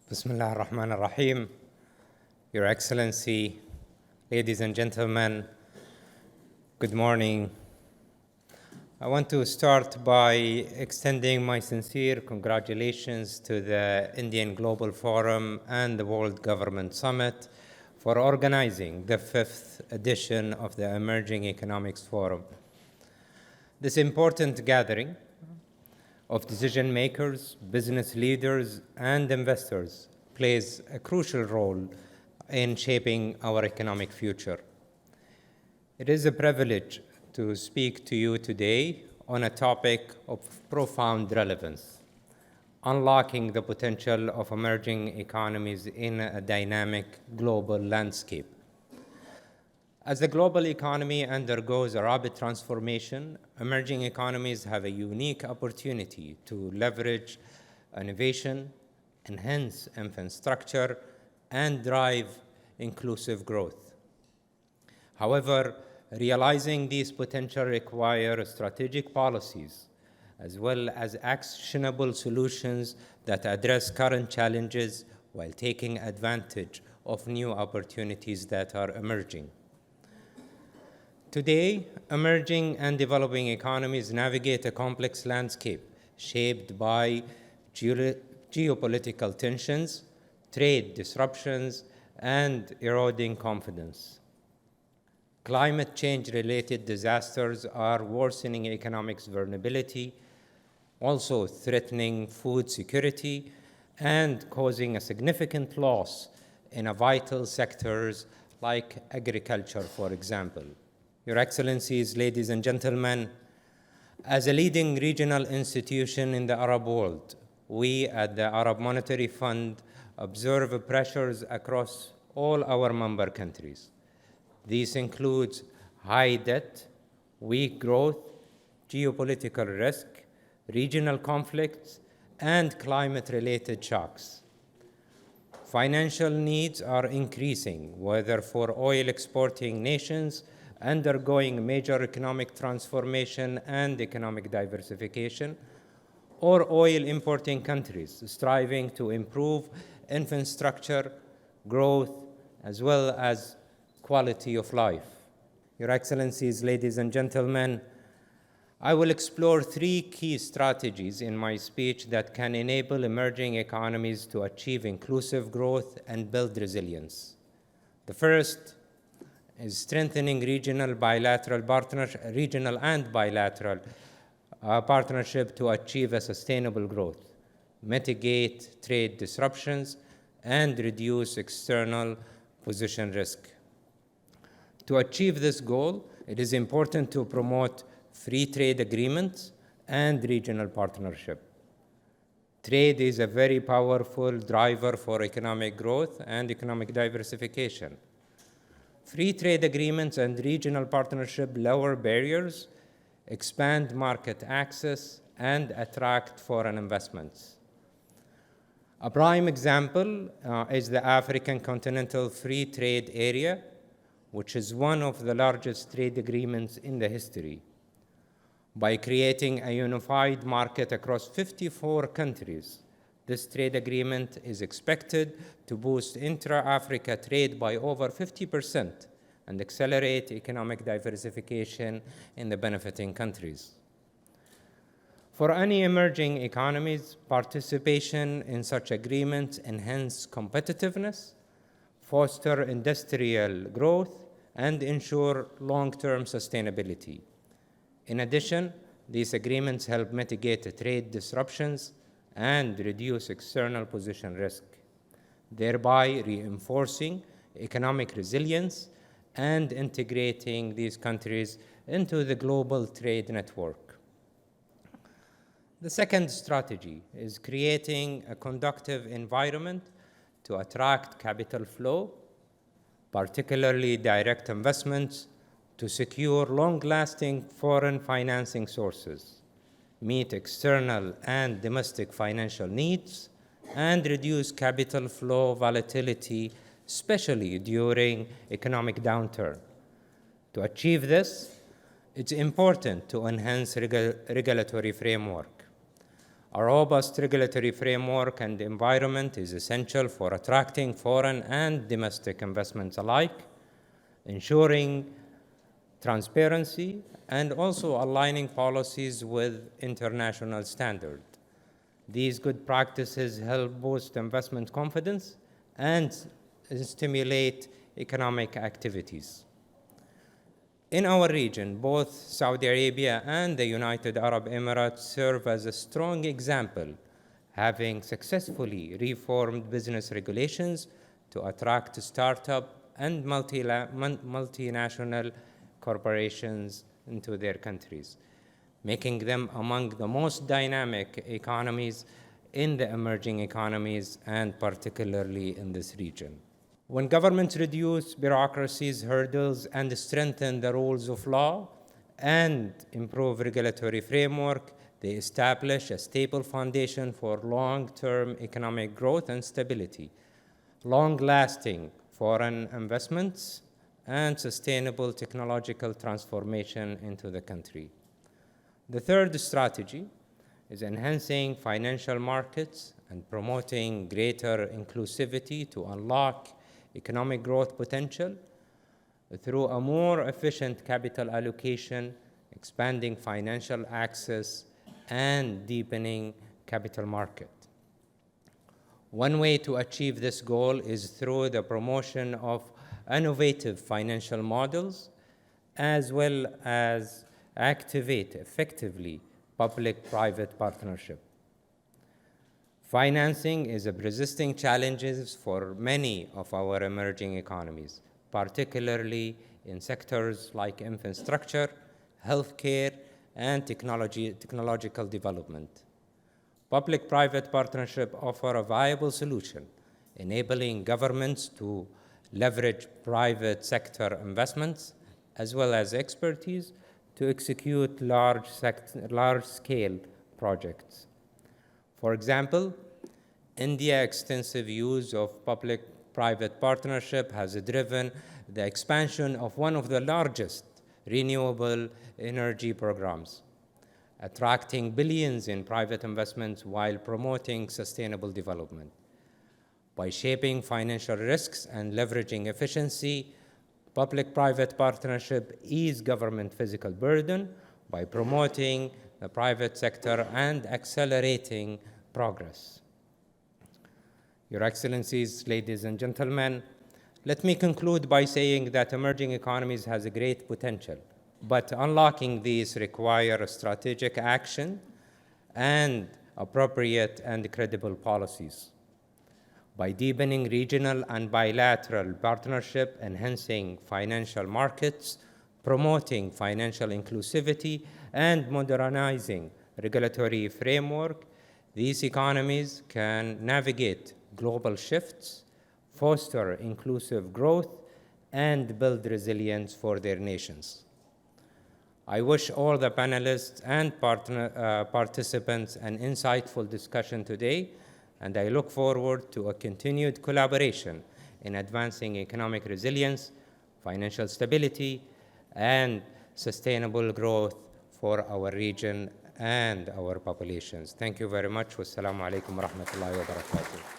Bismillah ar-Rahman ar-Rahim. Your Excellency, ladies and gentlemen, good morning. I want to start by extending my sincere congratulations to the Indian Global Forum and the World Government Summit for organizing the 5th edition of the Emerging Economics Forum. This important gathering of decision makers, business leaders, and investors plays a crucial role in shaping our economic future. It is a privilege to speak to you today on a topic of profound relevance, unlocking the potential of emerging economies in a dynamic global landscape. As the global economy undergoes a rapid transformation, emerging economies have a unique opportunity to leverage innovation, enhance infrastructure, and drive inclusive growth. However, realizing these potential requires strategic policies as well as actionable solutions that address current challenges while taking advantage of new opportunities that are emerging. Today, emerging and developing economies navigate a complex landscape shaped by geopolitical tensions, trade disruptions, and eroding confidence. Climate change-related disasters are worsening economic vulnerability, also threatening food security, and causing a significant loss in vital sectors like agriculture, for example. Your Excellencies, ladies and gentlemen, as a leading regional institution in the Arab world, we at the Arab Monetary Fund observe pressures across all our member countries. These include high debt, weak growth, geopolitical risk, regional conflicts, and climate-related shocks. Financial needs are increasing, whether for oil-exporting nations undergoing major economic transformation and economic diversification, or oil-importing countries striving to improve infrastructure, growth, as well as quality of life. Your Excellencies, ladies and gentlemen, I will explore 3 key strategies in my speech that can enable emerging economies to achieve inclusive growth and build resilience. The first is strengthening regional and bilateral partnership to achieve a sustainable growth, mitigate trade disruptions, and reduce external position risk. To achieve this goal, it is important to promote free trade agreements and regional partnership. Trade is a very powerful driver for economic growth and economic diversification. Free trade agreements and regional partnership lower barriers, expand market access, and attract foreign investments. A prime example is the African Continental Free Trade Area, which is one of the largest trade agreements in the history. By creating a unified market across 54 countries, this trade agreement is expected to boost intra-Africa trade by over 50% and accelerate economic diversification in the benefiting countries. For any emerging economies, participation in such agreements enhance competitiveness, foster industrial growth, and ensure long-term sustainability. In addition, these agreements help mitigate trade disruptions and reduce external position risk, thereby reinforcing economic resilience and integrating these countries into the global trade network. The second strategy is creating a conducive environment to attract capital flow, particularly direct investments, to secure long-lasting foreign financing sources, meet external and domestic financial needs, and reduce capital flow volatility, especially during economic downturn. To achieve this, it's important to enhance regulatory framework. A robust regulatory framework and environment is essential for attracting foreign and domestic investments alike, ensuring transparency, and also aligning policies with international standards. These good practices help boost investment confidence and stimulate economic activities. In our region, both Saudi Arabia and the United Arab Emirates serve as a strong example, having successfully reformed business regulations to attract startup and multinational corporations into their countries, making them among the most dynamic economies in the emerging economies, and particularly in this region. When governments reduce bureaucracies, hurdles, and strengthen the rules of law and improve regulatory framework, they establish a stable foundation for long-term economic growth and stability, long-lasting foreign investments, and sustainable technological transformation into the country. The third strategy is enhancing financial markets and promoting greater inclusivity to unlock economic growth potential through a more efficient capital allocation, expanding financial access, and deepening capital market. One way to achieve this goal is through the promotion of innovative financial models, as well as activate effectively public-private partnership. Financing is a persisting challenge for many of our emerging economies, particularly in sectors like infrastructure, healthcare, and technological development. Public-private partnership offer a viable solution, enabling governments to leverage private sector investments as well as expertise to execute large-scale projects. For example, India's extensive use of public-private partnership has driven the expansion of one of the largest renewable energy programs, attracting billions in private investments while promoting sustainable development. By shaping financial risks and leveraging efficiency, public-private partnership ease government fiscal burden by promoting the private sector and accelerating progress. Your Excellencies, ladies and gentlemen, let me conclude by saying that emerging economies has a great potential, but unlocking these require strategic action and appropriate and credible policies. By deepening regional and bilateral partnership, enhancing financial markets, promoting financial inclusivity, and modernizing regulatory framework, these economies can navigate global shifts, foster inclusive growth, and build resilience for their nations. I wish all the panelists and participants an insightful discussion today, and I look forward to a continued collaboration in advancing economic resilience, financial stability, and sustainable growth for our region and our populations. Thank you very much. Wassalamu alaikum wa rahmatullahi wa barakatuh.